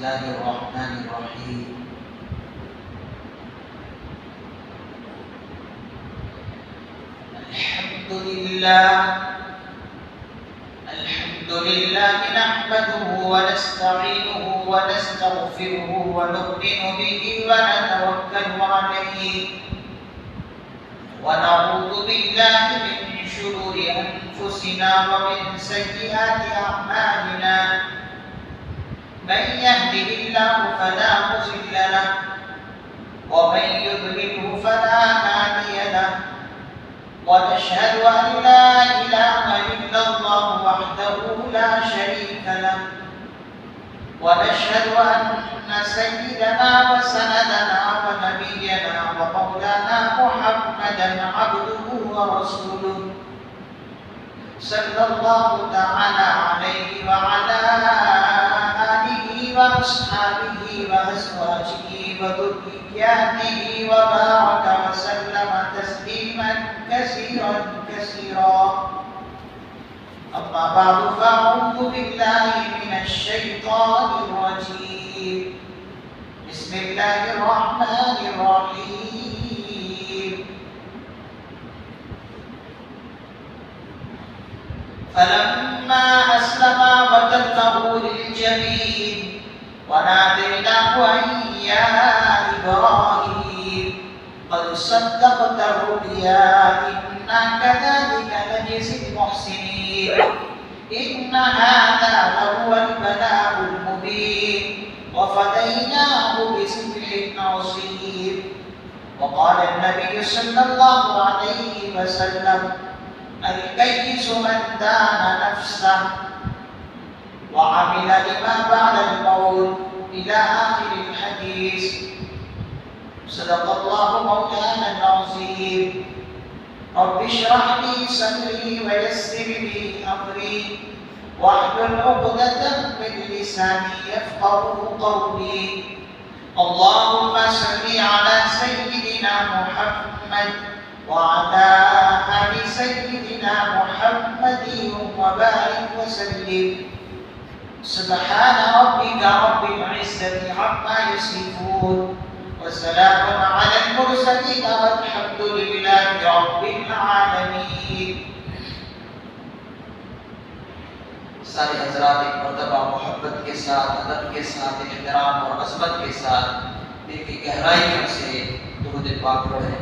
الله الرحمن الرحيم الحمد لله نحمده ونستعينه ونستغفره ونؤمن به ونتوكل عليه ونعوذ بالله من شرور أنفسنا ومن سيئات أعمالنا من يهده الله فلا مضل له ومن يضلله فلا هادي له ونشهد أن لا إله إلا الله وحده لا شريك له ونشهد أن سيدنا وسندنا ونبينا ومولانا محمدا عبده ورسوله صلى الله تعالى عليه وعلى آله وأصحابه وأزواجه وذرياته وبارك وسلم تسليما كثيرا كثيرا أما بعد فأعوذ بالله من الشيطان الرجيم بسم الله الرحمن الرحيم فلما أسلما وتله للجبين وناديناه أن يا إبراهيم قد صدقت الرؤيا إنا كذلك نجزي المحسنين إن هذا لهو البلاء المبين وفديناه بذبح عظيم وقال النبي صلى الله عليه وسلم الكيس من دان نفسه وعمل لما بعد الموت إلى آخر الحديث صدق الله مولانا العظيم رب اشرح لي صدري ويسر لي أمري واحلل عقدة من لساني يفقهوا قولي اللهم صل على سيدنا محمد وعلى آل سيدنا محمد وبارك وسلم سبحان ربك رب العزة عما يصفون وسلام على المرسلين والحمد لله رب العالمين. سارے حضرات ایک مرتبہ محبت کے ساتھ، ادب کے ساتھ، احترام اور عظمت کے ساتھ دل کی گہرائیوں سے درود پاک پڑھیں.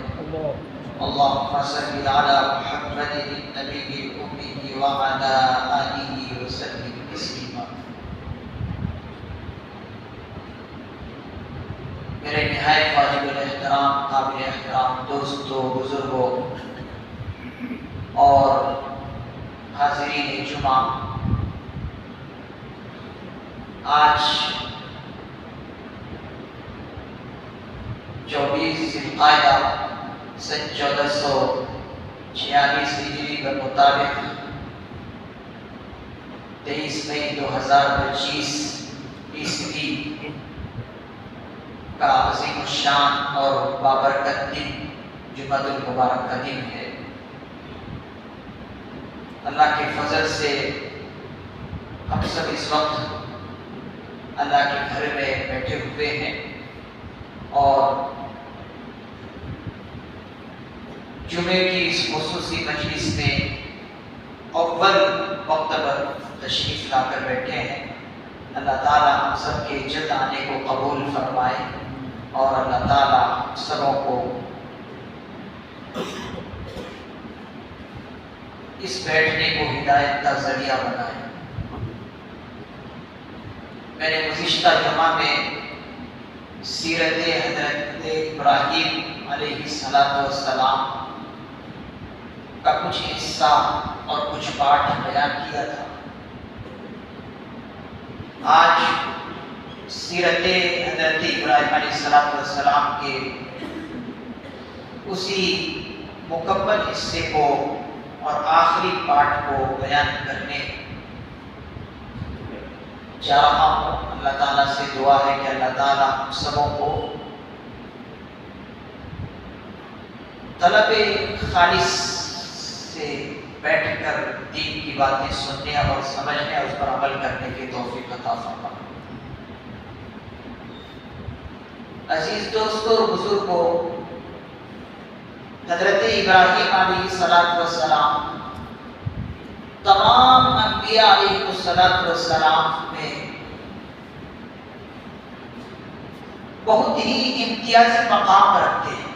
اللهم صل على محمد النبي الأمي وعلى آله وسلم تسليما. میرے نہایت واجب الاحترام، قابل احترام دوستوں، بزرگوں اور حاضرین جمعہ، آج 24 ذی القعدہ سن 1446 ہجری کے مطابق 23 مئی 2025 عیسوی کا عظیم الشان اور بابرکت دن جمعۃ المبارک کا دن ہے. اللہ کے فضل سے ہم سب اس وقت اللہ کے گھر میں بیٹھے ہوئے ہیں اور جمعے کی اس خصوصی مجلس میں اول وقت پر تشریف لا کر بیٹھے ہیں. اللہ تعالیٰ ہم سب کے جلد آنے کو قبول فرمائے اور اللہ تعالیٰ سبوں کو اس بیٹھنے کو ہدایت کا ذریعہ بنائے. میں نے گزشتہ جمعہ میں سیرت حضرت ابراہیم علیہ السلام کا کچھ حصہ اور کچھ پارٹ بیان کیا تھا. آج سیرت حضرت ابراہیم علیہ السلام کے اسی مکمل حصے کو اور آخری پارٹ کو بیان کرنے جا رہا ہوں. اللہ تعالیٰ سے دعا ہے کہ اللہ تعالیٰ ہم سبوں کو طلب خالص سے بیٹھ کر دین کی باتیں سننے اور سمجھنے اور اس پر عمل کرنے کی توفیق عطا فرمائے. عزیز دوستوں اور بزرگوں، حضرت ابراہیم علیہ السلام تمام انبیاء علیہ السلام میں بہت ہی امتیازی مقام رکھتے ہیں،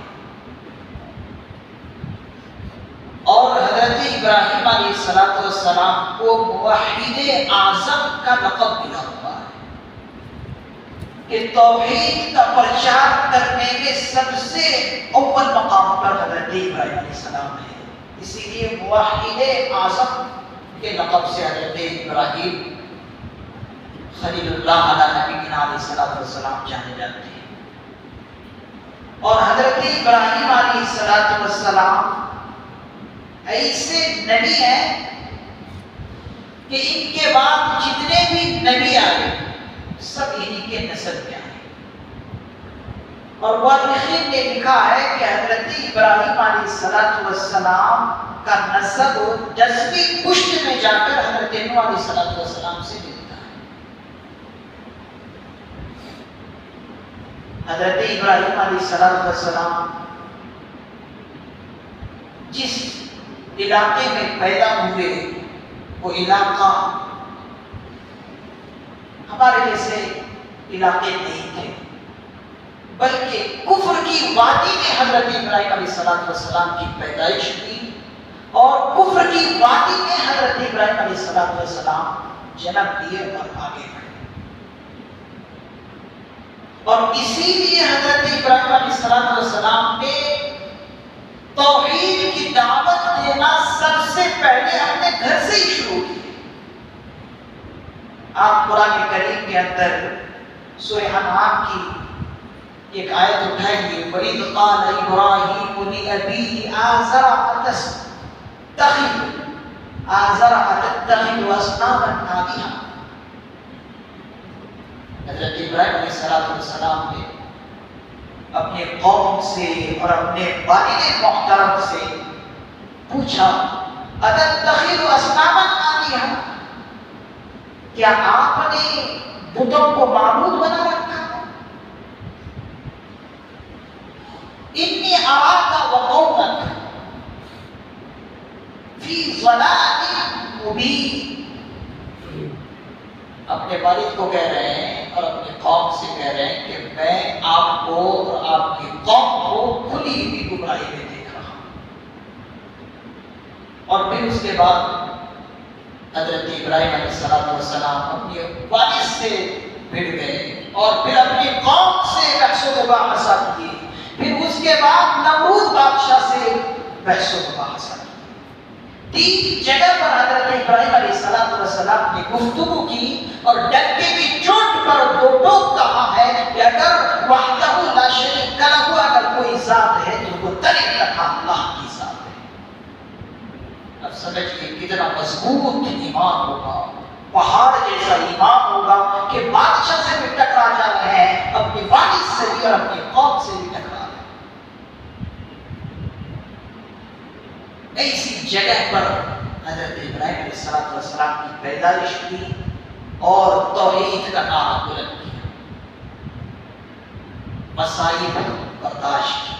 اور حضرت ابراہیم علیہ السلام کو موحد اعظم کا لقب ملا ہوا ہے کہ توحید کا پرچار کرنے میں سب سے اول مقام پر حضرت ابراہیم علیہ السلام ہے، اسی لیے موحد اعظم کے لقب سے حضرت ابراہیم خلیل اللہ علیہ نبینا علیہ السلام جانے جاتے ہیں۔ اور حضرت ابراہیم علیہ السلام ایسے نبی ہیں کہ ان کے بعد جتنے بھی نبی آئے سب انہی کے نسل میں آئے، اور مورخین نے لکھا ہے کہ حضرت ابراہیم علیہ السلام کا نسب 10ویں پشت میں جا کر حضرت نوح علیہ السلام سے ملتا ہے۔ حضرت ابراہیم علیہ السلام جس علاقے میں پیدا ہوئے وہ علاقہ ہمارے جیسے علاقے نہیں تھے، بلکہ کفر کی وادی میں حضرت ابراہیم علیہ السلام کی پیدائش ہوئی، اور کفر کی وادی میں حضرت ابراہیم علیہ السلام جنم لیے اور آگے بڑھے، اور اسی لیے حضرت ابراہیم علیہ السلام نے توحید کی دعوت دینا سب سے پہلے اپنے گھر سے ہی شروع کی۔ آپ قرآن کریم کے اندر سورہ انعام کی ایک آیت اٹھائیے، وَإِذْ قَالَ إِبْرَاهِيمُ لِأَبِيهِ آزَرَ أَتَتَّخِذُ أَصْنَامًا آلِهَةً۔ حضرت ابراہیم علیہ السلام نے اپنے قوم سے اور اپنے والد محترم سے پوچھا، أَتَتَّخِذُ أَصْنَامًا آلِهَةً، کیا آپ نے بتوں کو معبود بنا رکھا ہے؟ إِنِّي أَرَاكَ وَقَوْمَكَ فِي ضَلَالٍ مُبِينٍ۔ اپنے والد کو کہہ رہے ہیں اور اپنے قوم سے کہہ رہے ہیں کہ میں آپ کو اور آپ کی قوم کو کھلی ہوئی گمراہی میں دیکھ رہا ہوں۔ اور پھر اس کے بعد حضرت ابراہیم علیہ السلام اپنے والد سے بھڑ گئے اور پھر اپنی قوم سے بحث و مباحثہ کی، پھر اس کے بعد نمرود بادشاہ سے بحث و مباحثہ کی۔ 3 جگہ پر حضرت ابراہیم علیہ السلام نے گفتگو کی، اور ڈنکے کی چوٹ پر 2 ٹوک کہا ہے کہ اگر وحدہ لا شریک لہ، اگر کوئی ذات ہے تو وہ تنک رکھا اللہ کی ذات ہے۔ اب سمجھئے کتنا مضبوط ایمان ہوگا، پہاڑ جیسا ایمان ہوگا کہ بادشاہ سے بھی ٹکرا جا رہے ہیں، اپنی والد سے بھی اور اپنی قوم سے بھی ٹکرا رہے ہیں۔ ایسی جگہ پر حضرت ابراہیم علیہ السلام کی پیدائش ہوئی اور توحید کا نعرہ بلند کیا، مصائب برداشت کی،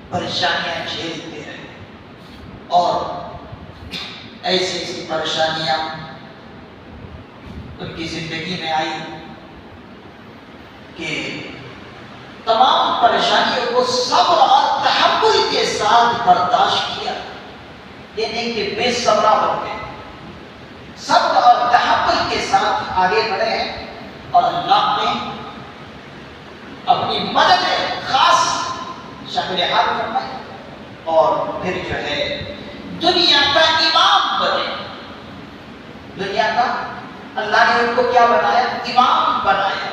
پریشانیاں جھیلتے رہے، اور ایسی پریشانیاں ان کی زندگی میں آئی کہ تمام پریشانیوں کو صبر اور تحمل کے ساتھ برداشت کیا، یہ نہیں کہ بے صبرا بن گئے، صبر اور تحمل کے ساتھ آگے بڑھے ہیں، اور اللہ نے اپنی مدد خاص شامل حال فرمائی، اور پھر جو ہے دنیا کا امام بنے۔ دنیا کا اللہ نے ان کو کیا بنایا؟ امام بنایا۔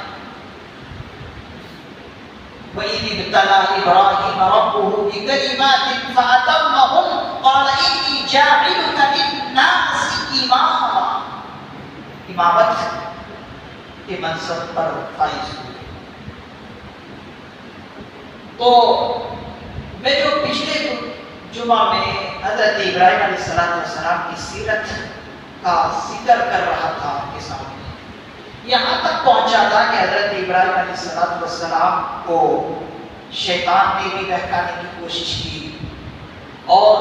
وَإِذِ ابْتَلَىٰ إِبْرَاهِيمَ رَبُّهُ بِكَلِمَاتٍ فَأَتَمَّهُنَّ قَالَ إِنِّي جَاعِلُكَ لِلنَّاسِ إِمَامًا۔ امامت کے منصب پر فائز ہوئے۔ تو میں جو پچھلے جمعہ میں حضرت ابراہیم علیہ السلام کی سیرت کا ذکر کر رہا تھا آپ کے سامنے، یہاں تک پہنچا تھا کہ حضرت ابراہیم علیہ السلام کو شیطان نے بھی بہکانے کی کوشش کی، اور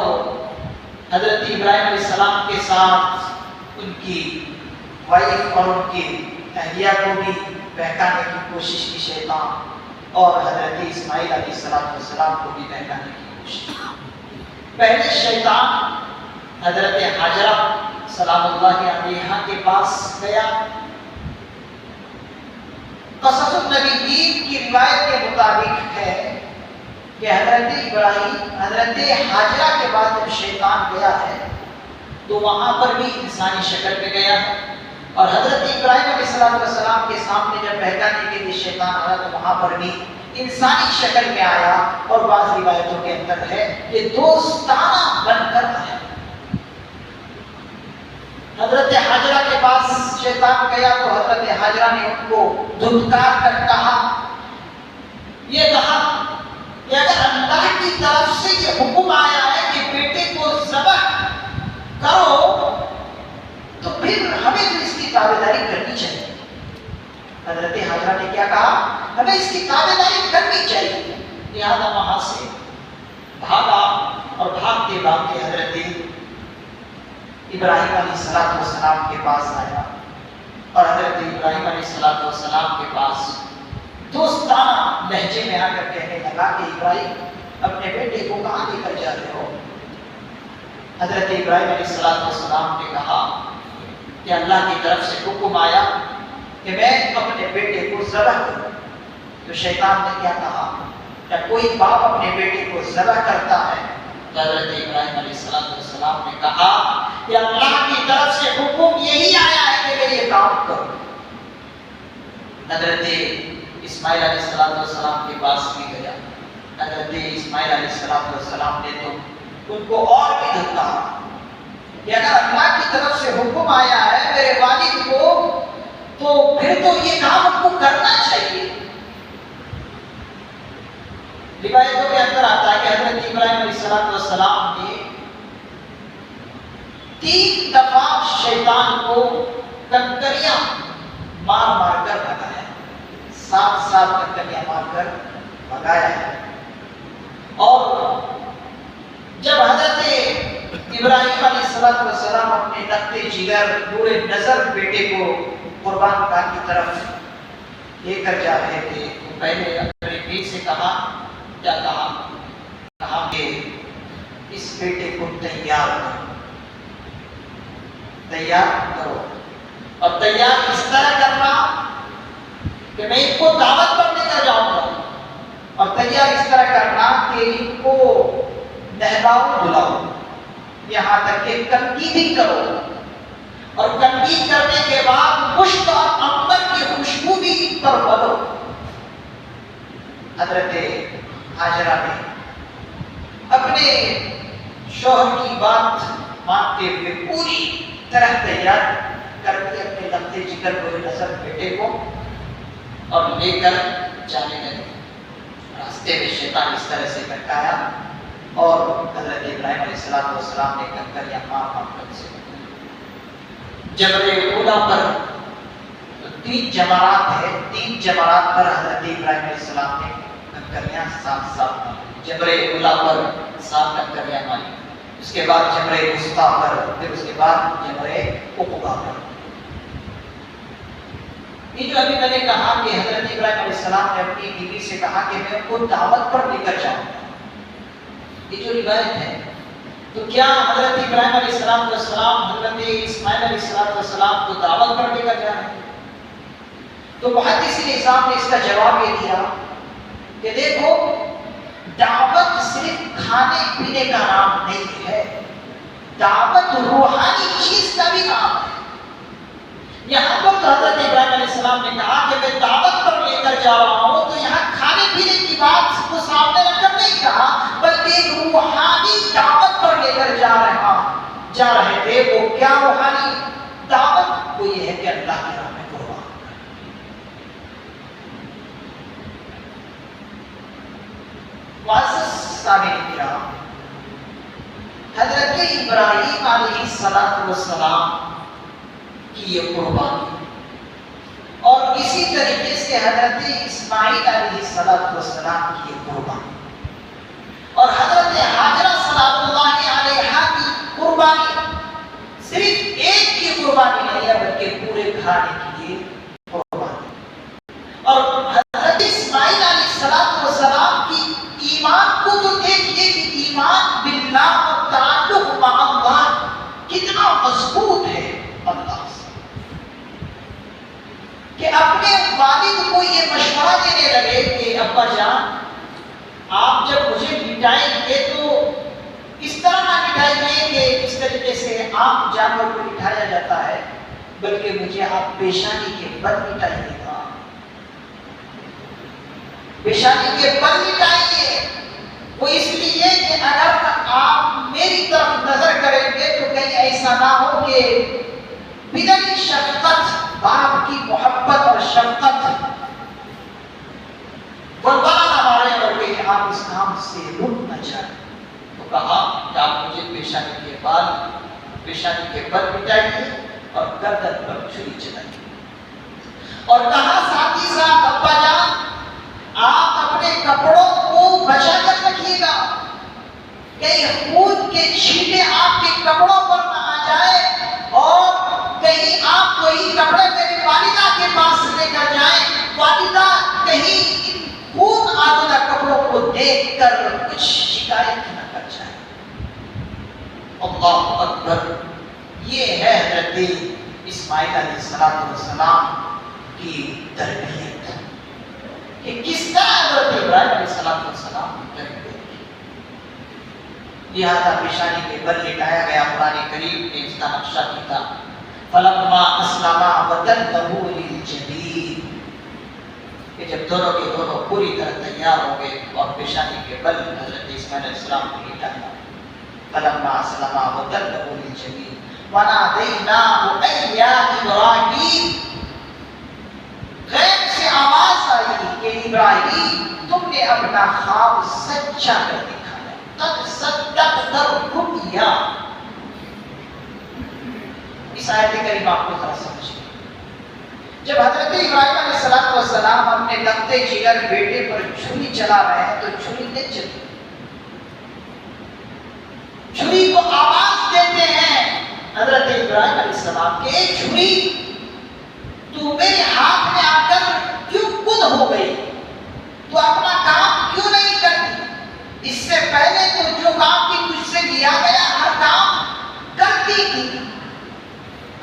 حضرت ابراہیم علیہ السلام کے ساتھ ان کی وائف اور ان کی اہلیہ کو بھی بہکانے کی کوشش کی شیطان، اور حضرت اسماعیل علیہ السلام کو بھی بہکانے کی کوشش کی۔ پہلے شیطان حضرت حاجرہ سلام اللہ علیہا کے پاس گیا۔ قصص النبیین کی روایت کے مطابق ہے کہ حضرت ابراہیم حضرت حاجرہ کے بعد جب شیطان گیا ہے تو وہاں پر بھی انسانی شکل میں گیا ہے، اور حضرت ابراہیم علیہ السلام کے سامنے جب بہکانے کے لیے شیطان آیا تو وہاں پر بھی انسانی شکل میں آیا، اور بعض روایتوں کے اندر ہے کہ دوستانہ بن کر آیا۔ حضرت حاجرہ کے پاس شیطان گیا تو حضرت حاجرہ نے ان کو دھتکار کر کہا، یہ کہا کہ اگر اللہ کی طرف سے یہ حکم آیا ہے کہ بیٹے کو ذبح کرو تو پھر ہمیں تو اس کی تابعداری کرنی چاہیے۔ حضرت حاجرہ نے کیا کہا؟ ہمیں اس کی تابعداری کرنی چاہیے۔ لہذا وہاں سے بھاگا، اور بھاگتے بھاگتے حضرت ابراہیم علیہ السلام کے پاس آیا، اور حضرت ابراہیم علیہ السلام کے پاس دوستانہ لہجے میں آ کر کہنے لگا کہ ابراہیم اپنے بیٹے کو کہاں لے کر جا رہے ہو؟ حضرت ابراہیم علیہ السلام نے کہا کہ اللہ کی طرف سے حکم آیا کہ میں اپنے بیٹے کو ذبح کروں۔ تو شیطان نے کیا کہا؟ کیا کوئی باپ اپنے بیٹے کو ذبح کرتا ہے؟ تو حضرت ابراہیم علیہ السلام نے کہا کہ اللہ کی طرف سے حکم یہی آیا ہے کہ میں یہ کام کروں۔ حضرت اسماعیل علیہ السلام کے پاس بھی گیا۔ حضرت اسماعیل علیہ السلام نے تو ان کو اور بھی دھکا کہ اگر اللہ کی طرف سے حکم آیا ہے میرے والد کو تو پھر تو یہ کام آپ کو کرنا چاہیے۔ روایتوں کے اندر آتا ہے کہ حضرت ابراہیم علیہ السلام نے 3 دفعہ شیطان کو کنکریاں مار مار کر بھگایا، 7 کنکریاں مار کر بھگایا ہے۔ اور جب حضرت ابراہیم علیہ السلام اپنے تخت جگر نور نظر بیٹے کو قربان گاہ کی طرف لے کر جا رہے تھے تو پہلے اپنے بیٹے سے کہا، کیا کہا؟ کہا کہ اس بیٹے کو تیار کرو، اور تیار اس طرح کرنا کہ میں ان کو دعوت پر لے کر جاؤں گا، اور تیار اس طرح کرنا کہ ان کو نہلاؤ دھلاؤ، یہاں تک کہ کنگھی بھی کرو، اور کنگھی کرنے کے بعد مشک اور عنبر کی خوشبو بھی ان پر ڈالو۔ حضرت حاجرہ نے اپنے شوہر کی بات مانتے ہوئے پوری طرح تیار کر کے اپنے تخت جگر نور نظر بیٹے کو اور لے کر جانے لگے۔ راستے میں شیطان اس طرح سے بہکایا، اور حضرت ابراہیم علیہ السلام نے کنکریاں مار مار کر سے جبل اولا پر 3 جمرات ہے، 3 جمرات پر حضرت ابراہیم علیہ السلام نے کنکریاں 7 ماری۔ جبل اولا پر 7 کنکریاں ماری، اس کے بعد جمرہ وسطیٰ پر، پھر اس کے بعد جمرہ عقبہ پر۔ یہ جو ابھی میں نے کہا کہ حضرت ابراہیم علیہ السلام نے اپنی بیوی سے کہا کہ میں ان کو دعوت پر لے کر جاؤں گا، یہ جو روایت ہے، تو کیا حضرت ابراہیم علیہ السلام حضرت اسماعیل علیہ السلام کو دعوت پر لے کر جا رہے ہیں؟ تو محدث نظام نے اس کا جواب یہ دیا کہ دیکھو، دعوت صرف کھانے پینے کا نام نہیں ہے، دعوت روحانی چیز کا بھی نام ہے۔ یہاں پر تو حضرت ابراہیم علیہ السلام نے کہا کہ میں دعوت پر لے کر جا رہا ہوں، تو یہاں کھانے پینے کی بات کو سامنے رکھ کر نہیں کہا، بلکہ ایک روحانی دعوت پر لے کر جا رہے تھے۔ وہ کیا روحانی دعوت؟ وہ یہ ہے کہ اللہ کی راہ میں قربان۔ معزز سامعین کرام، حضرت ابراہیم علیہ السلام کی یہ قربانی اور اسی طریقے سے حضرت اسماعیل علیہ السلام کی قربانی اور حضرت حاجرہ سلام اللہ علیہا کی قربانی صرف ایک کی قربانی نہیں ہے بلکہ پورے گھرانے کے لیے قربانی. اور حضرت اسماعیل علیہ السلام کی ایمان کو تو دیکھیے کہ ایمان باللہ اور تعلق مع اللہ کتنا مضبوط ہے اللہ سے کہ اپنے والد کو یہ مشورہ دینے لگے کہ ابا جان آپ جب مجھے مٹائیں گے تو اس طرح نہ مٹائیے کہ اس طریقے سے عام جانور کو مٹایا جاتا ہے بلکہ مجھے آپ پیشانی کے بل مٹائیے گا. پیشانی کے بل مٹائیے وہ اس لیے کہ اگر آپ میری طرف نظر کریں گے تو کہیں ایسا نہ ہو کہ بدنی شفقت باپ کی محبت اور شفقت بلبلا نہ مارے اور کہ آپ اس کام سے رک نہ جائیں. تو کہا کہ آپ مجھے پیشانی کے بل مٹائیے اور گردن پر چھری چلائیے. اور کہا ساتھ ہی ساتھ ابا جان آپ اپنے کپڑوں کو بچا کر رکھیے گا کہیں خون کے چھینٹے آپ کے کپڑوں پر نہ آ جائے اور کہیں آپ کوئی کپڑے میری والدہ کے پاس لے کر جائیں والدہ کہیں خون آلودہ کپڑوں کو دیکھ کر کچھ شکایت نہ کر جائے. اللہ اکبر. یہ ہے حضرت اسماعیل علیہ السلام کی تربیت کہ کس طرح حضرت ابراہیم علیہ السلام کی تربیت کی. لہذا پیشانی کے بل لٹایا گیا. قرآن کریم نے اس کا نقشہ کیا فلما اسلما وتلہ للجبین کہ جب دونوں کے دونوں پوری طرح تیار ہو گئے اور پیشانی کے بل حضرت اسماعیل علیہ السلام کو لٹایا. فلما اسلما وتلہ للجبین ونادیناہ اے یا ابراہیم. غیب سے آواز آئی کہ ابراہیم تم نے اپنا خواب سچا کر دکھایا. قد صدقت الرؤیا. اس آیت کریمہ آپ کو ذرا سمجھیں. جب حضرت ابراہیم علیہ السلام اپنے لگتے جگر بیٹے پر چھری چلا رہے ہیں تو چھری نہیں چلی. چھری کو آواز دیتے ہیں حضرت ابراہیم علیہ السلام کہ چھری تو میرے ہاتھ میں آ کر کیوں گم ہو گئی؟ تو اپنا کام کیوں نہیں کرتی؟ اس سے پہلے تو جو کام بھی تجھ سے لیا گیا ہر کام کرتی تھی.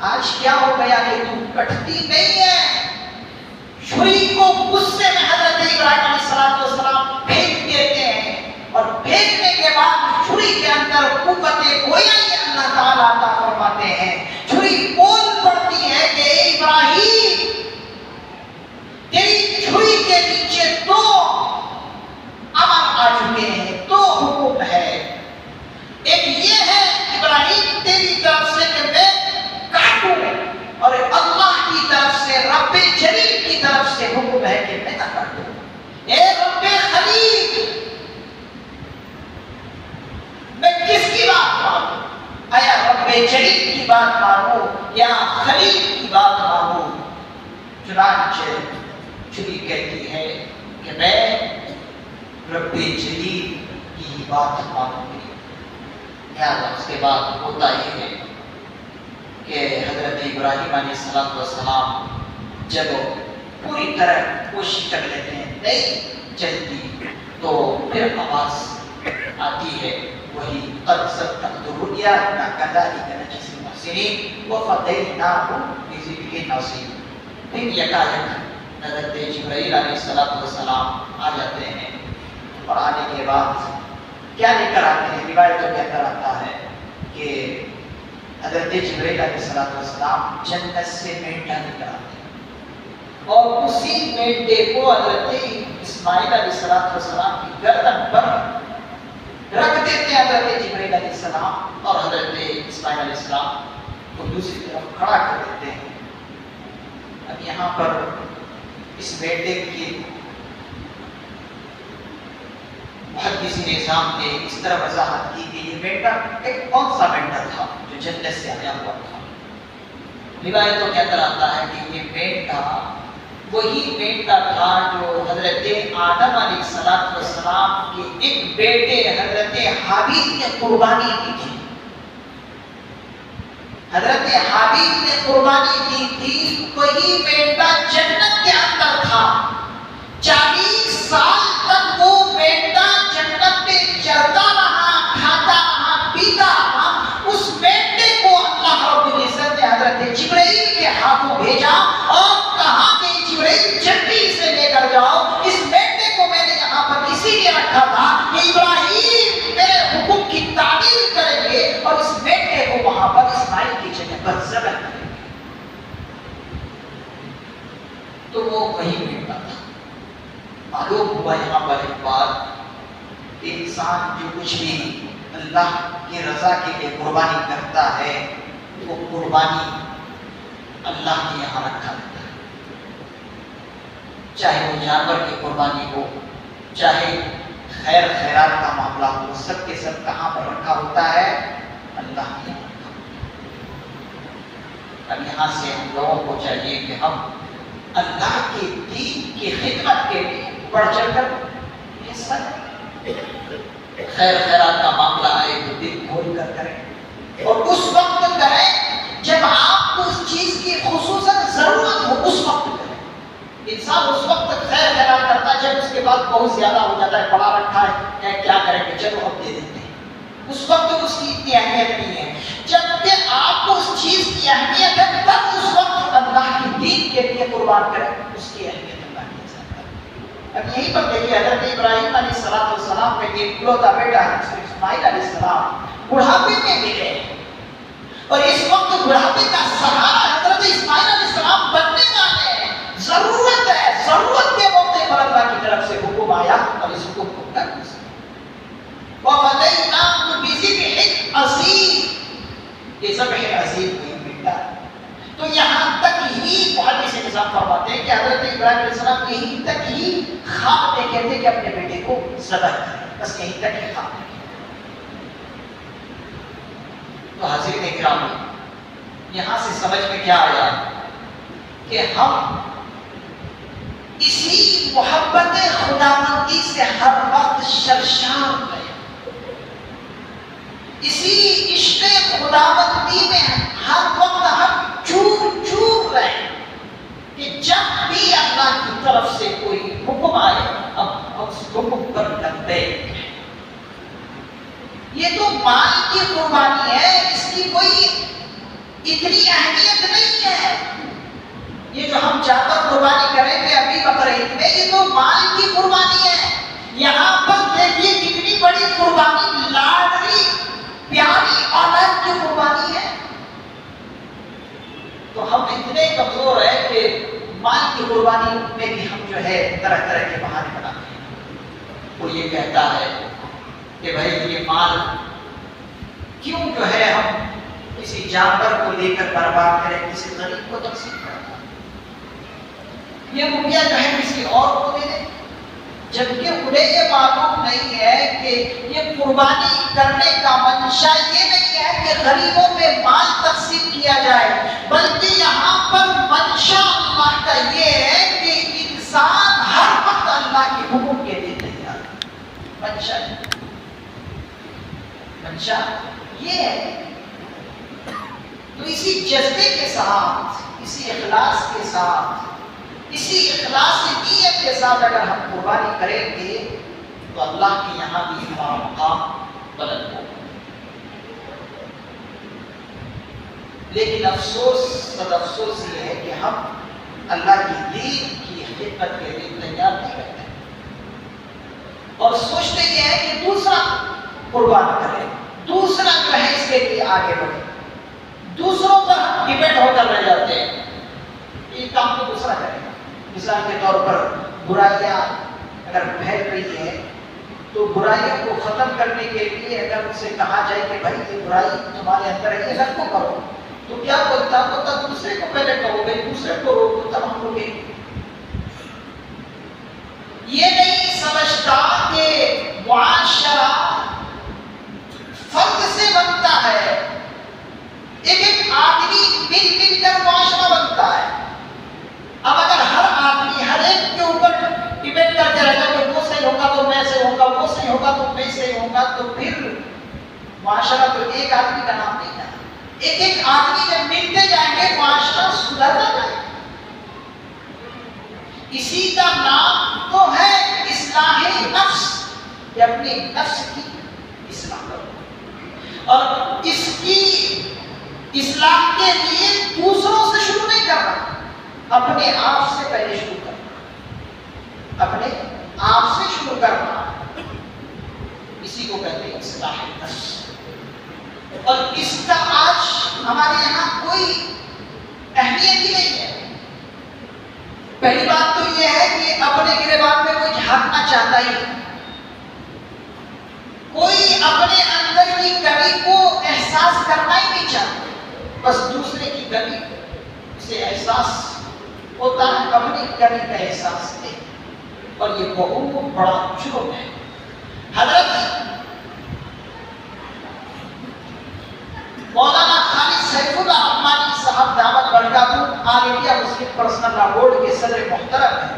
آج کیا ہو گیا کہ تم کٹتی نہیں ہے؟ چھری کو غصے میں حضرت ابراہیم علیہ السلام پھینک دیتے ہیں اور پھینکنے کے بعد چھری کے اندر قوت گویا یہ اللہ تعالیٰ عطا فرماتے ہیں. چھری بول پڑتی ہے کہ اے ابراہیم تیری چھری کے نیچے دو امر آ چکے ہیں, دو حکم ہے. ایک یہ ہے ابراہیم تیری طرف سے کہ میں کاٹوں اور اللہ کی طرف سے رب جلیل کی طرف سے حکم ہے کہ میں نہ کاٹوں. اے رب خلیل میں کس کی بات مانوں؟ آیا رب جلیل کی بات مانوں یا خلیل کی بات مانوں؟ چنانچہ چھری کہتی ہے کہ میں رب جلیل کی بات مانوں گی. لہذا اس کے بعد ہوتا یہ ہے کہ حضرت ابراہیم علیہ السلام جب پوری طرح کوشش کر لیتے ہیں نہیں چلتی تو پھر آواز آتی ہے وہی قد صدقت الرؤیا انا کذلک نجزی المحسنین وفدیناہ بذبح عظیم. پھر یکایک حضرت جبرائیل علیہ السلام آ جاتے ہیں اور آنے کے بعد کیا لے کر آتے ہیں؟ روایتوں کے اندر آتا ہے کہ حضرت جبرائیل علیہ السلام جنت سے مینڈا لے کر آتے ہیں اور اسی مینڈے کو حضرت اسماعیل علیہ السلام کی گردن پر رکھ دیتے ہیں حضرت جبرائیل علیہ السلام اور حضرت اسماعیل علیہ السلام کو دوسری طرف کھڑا کر دیتے ہیں. اب یہاں پر اس مینڈے کی محدثین نظام نے اس طرح وضاحت کی کہ یہ مینڈا ایک کون سا مینڈا تھا جو جنت سے آیا ہوا تھا. روایتوں کے اندر آتا ہے کہ یہ مینڈا وہی بیٹا تھا جو حضرت آدم علیہ السلام کے ایک بیٹے حضرت حابیل نے قربانی دی تھی. حضرت حابیل نے قربانی دی تھی، وہی بیٹا جنت کے اندر تھا. 40 سال تک وہ بیٹا جنت میں چرتا رہا، کھاتا رہا، پیتا رہا. اس بیٹے کو اللہ رب العزت نے حضرت جبرائیل کے ہاتھوں بھیجا اور کہا کہ جبرائیل جلدی سے لے کر جاؤ، اس بیٹے کو میں نے یہاں پر اسی لیے رکھا تھا کہ ابراہیم میرے حکم کی تعمیل کریں گے اور اس بیٹے کو وہاں پر اسماعیل کی جگہ پر ذبح کریں گے. تو وہ وہی بیٹا تھا. معلوم ہوا یہاں پر ایک بات، انسان جو کچھ بھی اللہ کی رضا کے لیے قربانی کرتا ہے وہ قربانی اللہ کے یہاں رکھا رہتا ہے. چاہے وہ جانور کی قربانی ہو، چاہے خیر خیرات کا معاملہ ہو، سب کے سب کہاں پر رکھا ہوتا ہے؟ اللہ کے یہاں رکھا ہوتا ہے. اب یہاں سے ہم لوگوں کو چاہیے کہ ہم اللہ کے دین کی خدمت کے لیے بڑھ چڑھ کر حصہ لیں. خیر خیرات کا معاملہ آئے تو دل کھول کر کریں، اور اس وقت کریں جب آپ کو اس چیز کی خصوصاً ضرورت ہو، اس وقت کریں. انسان اس وقت خیر خیرات کرتا ہے جب اس کے بعد بہت زیادہ ہو جاتا ہے، پڑا رکھا ہے کیا کریں گے، چلو ہم دے دیتے ہیں. اس وقت اس کی اتنی اہمیت نہیں ہے. جب کہ آپ کو اس چیز کی اہمیت ہے تب اس وقت اللہ کے دین کے لیے قربان کریں، اس کی اہمیت اللہ کے ساتھ ہے. اب یہیں پر دیکھیے حضرت ابراہیم علیہ السلام کا ایک اکلوتا بیٹا ہے اسماعیل علیہ السلام بڑھاپے میں ملے، اور اس وقت بڑھاپے کا سہارا حضرت اسماعیل علیہ السلام بننے والے ہیں. ضرورت ہے، ضرورت کے موقع پر اللہ کی طرف سے حکم آیا اور اس حکم کو کر دیا. وَفَدَيْنَاهُ بِذِبْحٍ عَظِيمٍ، یہ ذبح عظیم کوئی بیٹا. تو یہاں تک ہی محدث نظام فرماتے ہیں کہ حضرت ابراہیم علیہ السلام یہیں تک ہی خواب میں کہتے کہ اپنے بیٹے کو ذبح کریں، بس یہیں تک ہی خواب میں. تو حاضرین کرام، یہاں سے سمجھ میں کیا آیا کہ ہم اسی محبت خداوندی سے ہر وقت سرشار رہیں، اسی عشق خداوندی میں ہر وقت ہم چور رہیں کہ جب بھی اللہ کی طرف سے کوئی حکم آئے ہم اس حکم پر لبے. یہ تو مال کی قربانی ہے، اس کی کوئی اتنی اہمیت نہیں ہے. یہ جو ہم جانور قربانی کریں گے ابھی بقرعید میں، یہ تو مال کی قربانی ہے. یہاں پر دیکھیے کتنی بڑی قربانی، لاڈلی پیاری اولاد کی قربانی ہے. تو ہم اتنے کمزور ہیں کہ مال کی قربانی میں بھی ہم جو ہے طرح طرح کے بہانے بناتے ہیں. وہ یہ کہتا ہے کہ بھائی یہ مال کیوں جو ہے ہم کسی جانور کو لے کر برباد کریں، کسی غریب کو تقسیم کریں، یہ روپیہ جو ہے کسی اور کو دے دیں، جبکہ انہیں یہ معلوم نہیں ہے کہ یہ قربانی کرنے کا منشا یہ نہیں ہے کہ غریبوں میں مال تقسیم کیا جائے، بلکہ یہاں پر منشا اللہ کا یہ ہے کہ انسان ہر وقت اللہ کے حکم کے لیے تیار ہے. منشا یہ ہے. تو اسی جذبے کے ساتھ، اسی اخلاص کے ساتھ، اسی اخلاص نیت کے ساتھ اگر ہم قربانی کریں گے تو اللہ کے یہاں بھی ہمارا مقام بلند ہوگا. لیکن سد افسوس یہ ہے کہ ہم اللہ کی دین کی خدمت کے لیے تیار نہیں رہتے اور سوچتے یہ ہے کہ دوسرا قربان کرے، دوسرا جو ہے اس کے لیے آگے بڑھے، دوسروں پر ہم ڈپینڈ ہو کر رہ جاتے ہیں. یہ کام تو دوسرا کرے گا. مثال کے طور پر برائیاں اگر پھیل رہی ہے تو برائیوں کو ختم کرنے کے لیے اگر ان سے کہا جائے کہ بھائی یہ برائی تمہارے اندر ہے، یہ کو کرو، تو کیا بولتا دوسرے کو پہلے کرو گے، دوسرے کو روکو تب ہم لوگ. یہ نہیں سمجھتا کہ معاشرہ فرد سے بنتا ہے، ایک آدمی مل کر معاشرہ بنتا ہے. اب اگر ہر آدمی ہوگا تو پھر معاشرہ تو ایک آدمی کا نام نہیں ہے. ایک ایک آدمی جب ملتے جائیں گے معاشرہ سدھرتا جائے گا. اسی کا نام تو ہے اصلاح نفس کہ اپنے نفس کی اصلاح کرو اور اس کی اصلاح کے لیے دوسروں سے شروع نہیں کرنا, اپنے آپ سے پہلے شروع کرنا, اپنے آپ سے شروع کرنا. اسی کو کہتے ہیں اصلاح نفس. اور اس کا آج ہمارے یہاں کوئی اہمیت ہی نہیں ہے. پہلی بات تو یہ ہے کہ اپنے گریبان میں کوئی جھانکنا چاہتا ہی نہیں, کوئی اپنے اندر کی کمی کو احساس کرنا ہی نہیں چاہتا, بس دوسرے کی کمی سے احساس ہوتا ہے, اپنی کمی کا احساس نہیں. اور یہ بہت بڑا جرم ہے. حضرت مولانا خالد سیف اللہ رحمانی صاحب دعوت برکاتہ آل انڈیا مسلم پرسنل لا بورڈ کے صدر محترم ہیں.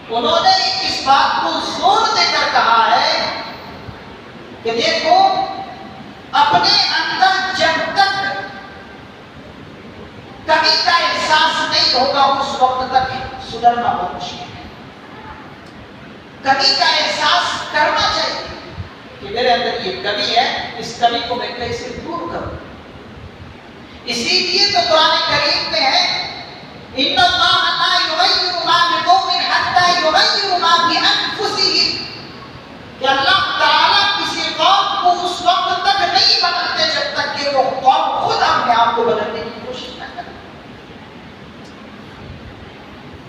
انہوں نے اس بات کو زور دے کر کہا ہے کہ دیکھو اپنے اندر جب تک کمی کا احساس نہیں ہوگا اس وقت تک سدھرنا بہت مشکل ہے. کمی کا احساس کرنا چاہیے کہ میرے اندر یہ کمی ہے, اس کمی کو میں کیسے دور کروں. اسی لیے تو قرآن کریم میں ہے ان اللہ لا یغیر ما بقوم حتى یغیروا ما بانفسهم, کہ اللہ تعالیٰ کسی قوم کو اس وقت تک نہیں بدلتے جب تک کہ وہ قوم خود اپنے آپ کو بدلنے کی کوشش نہ کرے.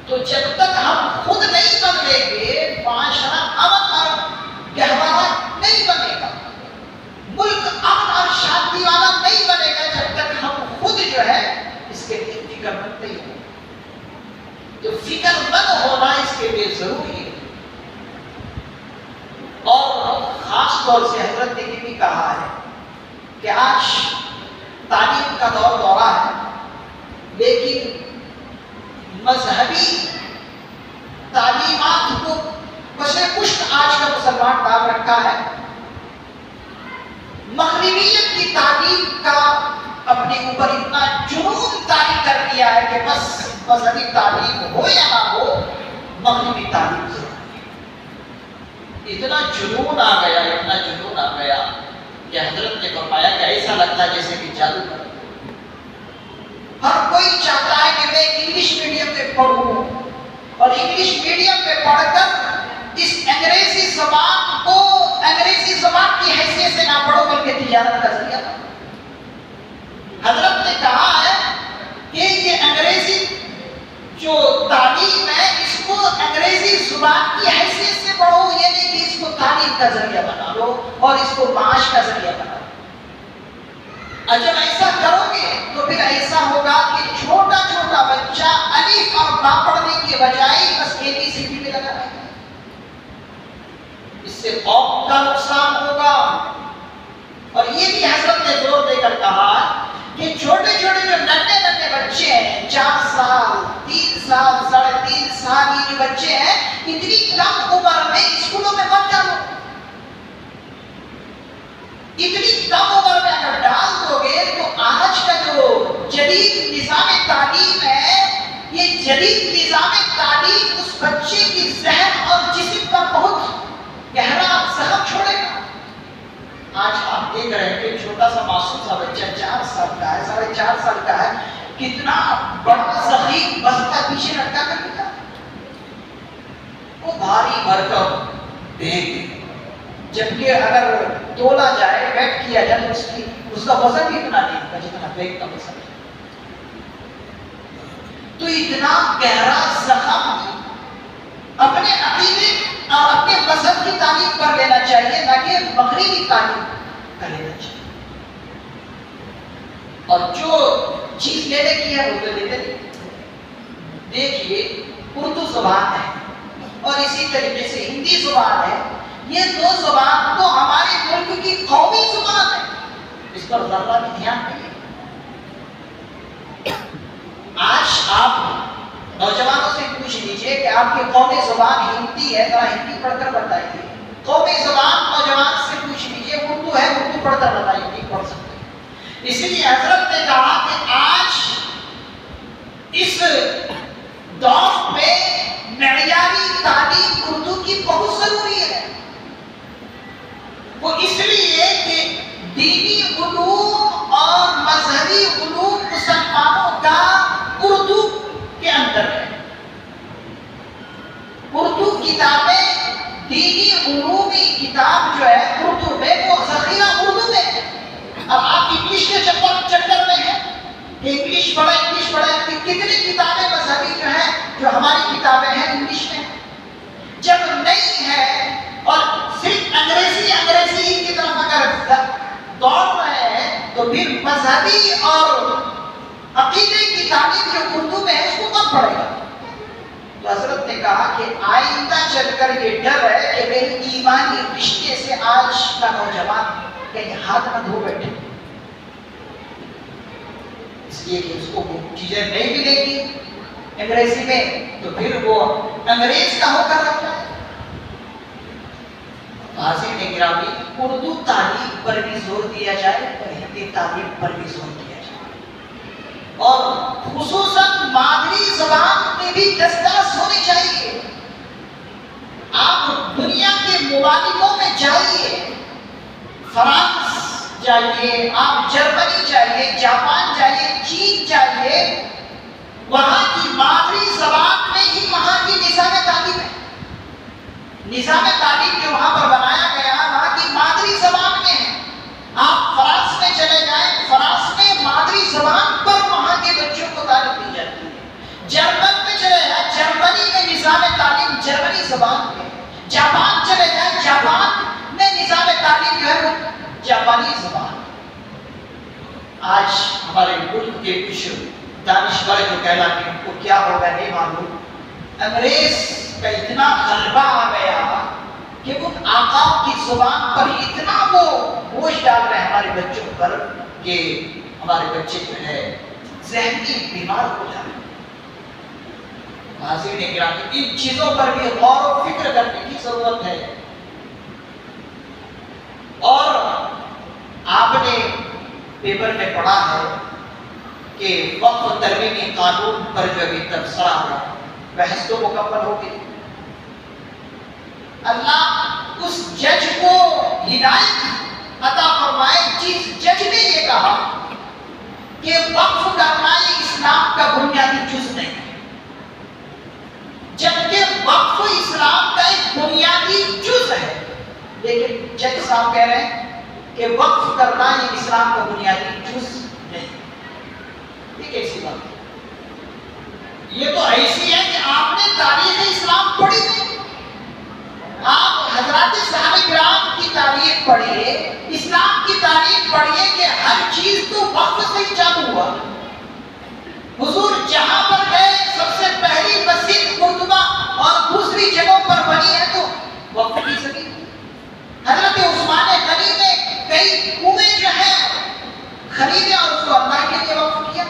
تو جب تک ہم خود نہیں بدلیں گے معاشرہ امن اور گہوارہ نہیں بنے گا, ملک امن اور شانتی والا نہیں بنے گا جب تک ہم خود جو ہے اس کے لیے فکر مند نہیں ہوں. تو فکر مند ہونا اس کے لیے ضروری ہے. اور خاص طور سے حضرت نے یہ بھی کہا ہے کہ آج تعلیم کا دورہ ہے, لیکن مذہبی تعلیمات کو بشر پشت آج کا مسلمان ڈال رکھا ہے. مغربیت کی تعلیم کا اپنے اوپر اتنا جنون طاری کر دیا ہے کہ بس مذہبی تعلیم ہو یا نہ ہو مغربی تعلیم ضرور ہے. اتنا جنون آ گیا, اتنا جنون آ گیا کہ حضرت نے فرمایا کہ ایسا لگتا ہے جیسے کہ جادو کر. ہر کوئی چاہتا ہے کہ میں انگلش میڈیم میں پڑھوں اور انگلش میڈیم میں پڑھ کر اس انگریزی زبان کو انگریزی زبان کی حیثیت سے نہ پڑھو بلکہ تجارت کا ذریعہ بنو. حضرت نے کہا ہے کہ یہ انگریزی جو تعلیم ہے اس کو انگریزی زبان کی حیثیت سے پڑھو, یہ نہیں کہ اس کو تعلیم کا ذریعہ بنا لو اور اس کو معاش کا ذریعہ بنا لو. اور جب ایسا کرو گے تو پھر ایسا ہوگا کہ چھوٹا چھوٹا بچہ الف اور با پڑھنے کے بجائے بس ABCD میں لگا رہے گا. اس سے قوم کا نقصان ہوگا. اور یہ بھی حضرت نے زور دے کر کہا کہ چھوٹے چھوٹے جو ننھے ننھے بچے ہیں 4 سال 3 سال 3.5 سال یہ جو بچے ہیں اتنی کم عمر میں اسکولوں میں مت ڈالو. اتنی کم عمر میں اگر ڈال دو گے تو آج کا جو جدید نظام تعلیم ہے یہ جدید نظام تعلیم اس بچے کی ذہن اور جسم پر بہت گہرا زخم چھوڑے گا. آج آپ دیکھ رہے ہیں کہ چھوٹا سا معصوم سا بچہ 4 سال کا ہے 4.5 سال کا ہے, کتنا بڑا ضخیم بستہ پیچھے لٹکا کر کے جاتا ہے. وہ بھاری بھرکم دیکھ, جبکہ اگر تولا جائے ویٹ کیا جائے تو اس کا وزن بھی اتنا نہیں ہوگا جتنا بیگ کا وزن ہے. تو اتنا گہرا زخم اپنے عقیدے اور اپنے مذہب کی تعلیم کر لینا چاہیے نہ کہ مغربی تعلیم کر لینا چاہیے. اور جو چیز لینے کی ہے وہ تو لیتے نہیں. دیکھیے اردو زبان ہے اور اسی طریقے سے ہندی زبان ہے, یہ 2 زبان تو ہمارے ملک کی قومی زبان ہے, اس پر ذرا بھی دھیان نہیں ہے. آج آپ نوجوانوں سے پوچھ لیجئے کہ آپ کی قومی زبان ہندی ہے, ذرا ہندی پڑھ کر بتائیے. قومی زبان نوجوان سے پوچھ لیجئے اس لیے حضرت نے کہا کہ آج اس دور میں معیاری تعلیم اردو کی بہت ضروری ہے. وہ اس لیے کہ دینی علوم اور مذہبی علوم مسلمانوں کا اردو کے اندر ہے. اردو کتابیں، دینی علومی کتاب جو ہے اردو میں، وہ ذخیرہ اردو میں ہے. اب آپ انگلش کے چکر میں ہیں کہ انگلش پڑھیں کتنی کتابیں مذہبی جو ہیں، جو ہماری کتابیں ہیں انگلش میں، جب نہیں ہے اور صرف انگریزی ہی کی طرف اگر دوڑ رہے ہیں تو پھر مذہبی اور عقیدے کی تعلیم جو اردو میں ہے اس کو کب پڑھے گا؟ تو حضرت نے کہا کہ آئندہ چل کر یہ ڈر ہے کہ میری ایمانی رشتے سے آج کا نوجوان کہیں ہاتھ نہ دھو بیٹھے، اس لیے کہ اس کو چیزیں نہیں ملے گی انگریزی میں تو پھر وہ انگریز کا ہو کر رکھتا ہے. حاضرین گرامی، اردو تعلیم پر بھی زور دیا جائے اور ہندی تعلیم پر بھی زور دیا جائے، اور خصوصاً مادری زبان میں بھی دسترس ہونی چاہیے. آپ دنیا کے ممالکوں میں جائیے، فرانس جائیے، آپ جرمنی جائیے، جاپان جائیے، چین جائیے، وہاں کی مادری زبان میں ہی وہاں کی نظام تعلیم ہے. نظام تعلیم جو وہاں پر بنایا گیا وہاں کی مادری زبان میں ہے. آپ فرانس میں چلے جائیں، فرانس میں مادری زبان پر وہاں کے بچوں کو تعلیم دی جاتی ہے. جرمن میں چلے جائیں، جرمنی میں نظام تعلیم جرمنی زبان میں ہے. جاپان چلے جائیں، جاپان میں نظام تعلیم جو ہے وہ جاپانی زبان. آج ہمارے ملک کے کچھ دانشور جو کہلاتے ہیں ان کو کیا ہوگا نہیں معلوم، انگریز کا اتنا غلبہ آ گیا کہ ان آقاؤں کی زبان پر اتنا وہ بوجھ ڈال رہے ہیں ہمارے بچوں پر کہ ہمارے بچے جو ہے ذہنی بیمار ہو جا رہے ہیں. حاضرین گرامی، ان چیزوں پر بھی غور و فکر کرنے کی ضرورت ہے. اور آپ نے پیپر میں پڑھا ہے کہ وقف ترمیمی قانون پر جو ابھی تبصرہ ہوا، بحث تو مکمل ہو گئی. اللہ اس جج کو ہدایت عطا فرمائے جس جج نے یہ کہا کہ وقف کرنا یہ اسلام کا بنیادی جز نہیں ہے، جبکہ وقف اسلام کا ایک بنیادی جز ہے. لیکن جج صاحب کہہ رہے ہیں کہ وقف کرنا یہ اسلام کا بنیادی جز نہیں. یہ کیسی بات ہے؟ یہ تو ایسی ہے کہ آپ نے تاریخ اسلام پڑھی نہیں. آپ حضرات صحابہ کرام کی تاریخ پڑھیے، اسلام کی تاریخ پڑھیے کہ ہر چیز تو وقف سے ہی چالو ہوا. حضور جہاں پر گئے سب سے پہلی مسجد قرطبہ اور دوسری جگہوں پر بنی ہے تو وقف کی زمین. حضرت عثمان غنی نے کئی کنویں جو ہیں خریدے اور اس کو اللہ کے لیے وقف کیا.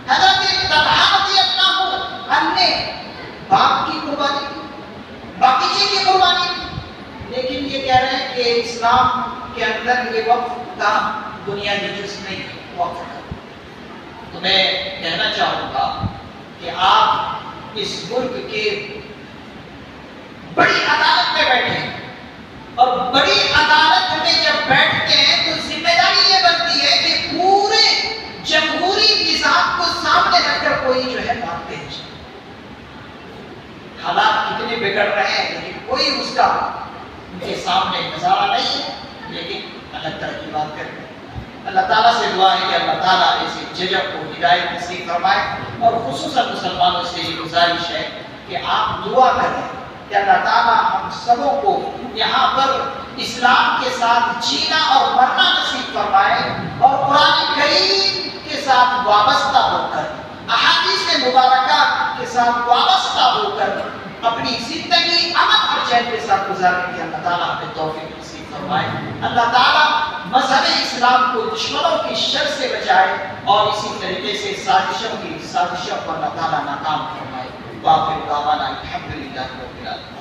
حضرت طلحہ رضی اللہ عنہ نے باپ کی قربانی کی، باغیچے کی قربانی کی. لیکن یہ کہہ رہے ہیں کہ اسلام کے اندر یہ وقف کا بنیادی جز نہیں ہے وقف کا. تو میں کہنا چاہوں گا کہ آپ اس ملک کے بڑی عدالت میں بیٹھے اور بڑی عدالت میں جب بیٹھتے ہیں تو ذمہ داری یہ بنتی ہے کہ پورے جمہوری نظام کو سامنے رکھ کر کوئی جو ہے بات پیش. حالات کتنے بگڑ رہے ہیں لیکن کوئی اس کا ان کے سامنے نظارہ نہیں ہے. لیکن اللہ تعالیٰ کی بات کریں، اللہ تعالیٰ سے دعا ہے کہ اللہ تعالیٰ اس ججب کو ہدایت نصیب فرمائے. اور خصوصاً مسلمانوں سے یہ گزارش ہے کہ آپ دعا کریں کہ اللہ تعالیٰ ہم سبوں کو یہاں پر اسلام کے ساتھ جینا اور مرنا نصیب فرمائے، اور قرآن کریم کے ساتھ وابستہ ہو کر، احادیث مبارکہ کے ساتھ وابستہ ہو کر اپنی زندگی امن اور چین کے ساتھ گزارنے کی اللہ تعالیٰ ہمیں توفیق نصیب فرمائے. اللہ تعالیٰ مذہب اسلام کو دشمنوں کی شر سے بچائے اور اسی طریقے سے سازشوں کو اللہ تعالیٰ ناکام فرمائے. باقی دعوانا الحمدللہ رب العالمین.